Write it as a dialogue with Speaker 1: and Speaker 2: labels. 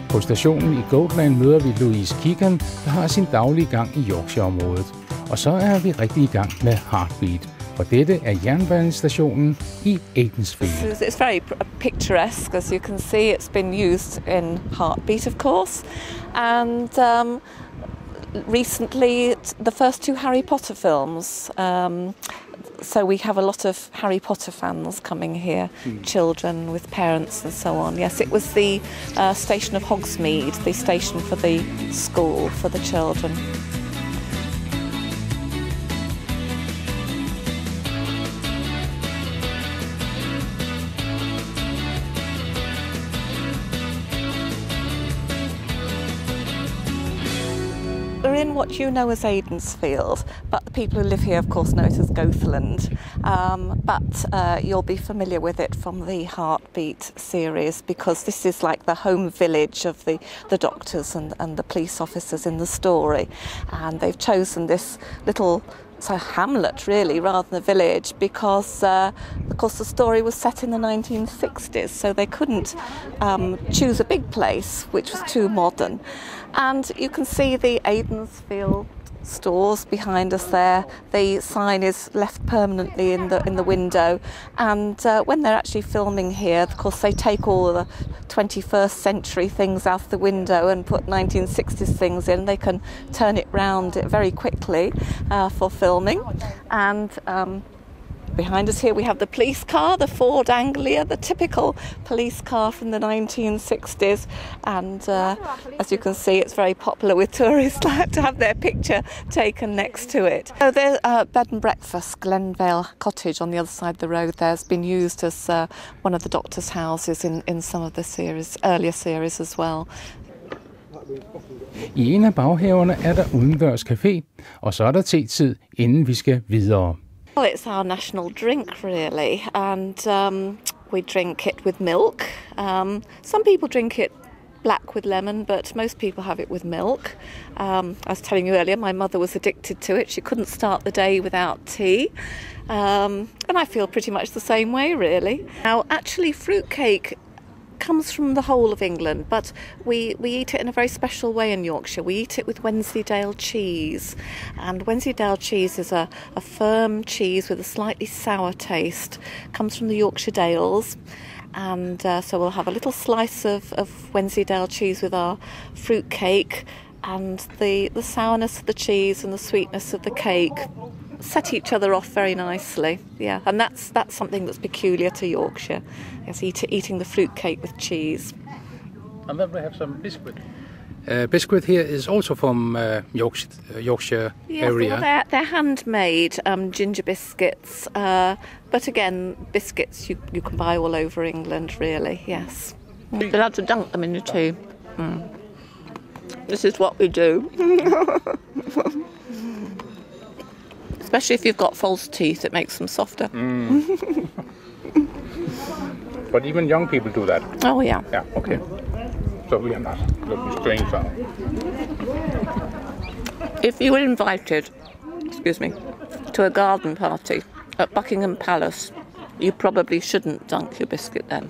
Speaker 1: På stationen i Goatland møder vi Louise Keegan, der har sin daglige gang i Yorkshire-området. Og så er vi rigtig i gang med Heartbeat. Og dette er jernbanestationen i Aidensfield.
Speaker 2: It's very picturesque, as you can see. It's been used in Heartbeat, of course. And recently, the first 2 Harry Potter films. So we have a lot of Harry Potter fans coming here, children with parents and so on. Yes, it was the station of Hogsmeade, the station for the school for the children. We're in what you know as Aidensfield, but the people who live here, of course, know it as Goatland. But you'll be familiar with it from the Heartbeat series, because this is like the home village of the doctors and the police officers in the story. And they've chosen this little hamlet, really, rather than a village, because, of course, the story was set in the 1960s, so they couldn't choose a big place, which was too modern. And you can see the Aidensfield stores behind us there. The sign is left permanently in the window, and when they're actually filming here, of course, they take all the 21st century things out the window and put 1960s things in. They can turn it round very quickly for filming. And behind us here we have the police car, the Ford Anglia, the typical police car from the 1960s. And as you can see, it's very popular with tourists like to have their picture taken next to it. So the bed and breakfast, Glenvale Cottage on the other side of the road there, has been used as one of the doctor's houses in some of the earlier series as well.
Speaker 1: I en af baghaverne er der udendørs café, og så er der te-tid, inden vi skal videre.
Speaker 2: Well, it's our national drink, really, and we drink it with milk. Some people drink it black with lemon, but most people have it with milk. I was telling you earlier, my mother was addicted to it. She couldn't start the day without tea. And I feel pretty much the same way, really. Now, actually, fruitcake comes from the whole of England, but we eat it in a very special way in Yorkshire. We eat it with Wensleydale cheese, and Wensleydale cheese is a firm cheese with a slightly sour taste. Comes from the Yorkshire Dales, and so we'll have a little slice of Wensleydale cheese with our fruit cake, and the sourness of the cheese and the sweetness of the cake set each other off very nicely. Yeah, and that's something that's peculiar to Yorkshire. Yes, eating the fruit cake with cheese.
Speaker 1: And then we have some biscuit. Biscuit here is also from Yorkshire area.
Speaker 2: Well, they're handmade ginger biscuits, but again, biscuits you can buy all over England, really. Yes, you're allowed to dunk them in the tea. This is what we do. Especially if you've got false teeth, it makes them softer.
Speaker 1: But even young people do that?
Speaker 2: Oh, yeah.
Speaker 1: Yeah, okay. So we are not looking strange now.
Speaker 2: If you were invited, to a garden party at Buckingham Palace, you probably shouldn't dunk your biscuit then.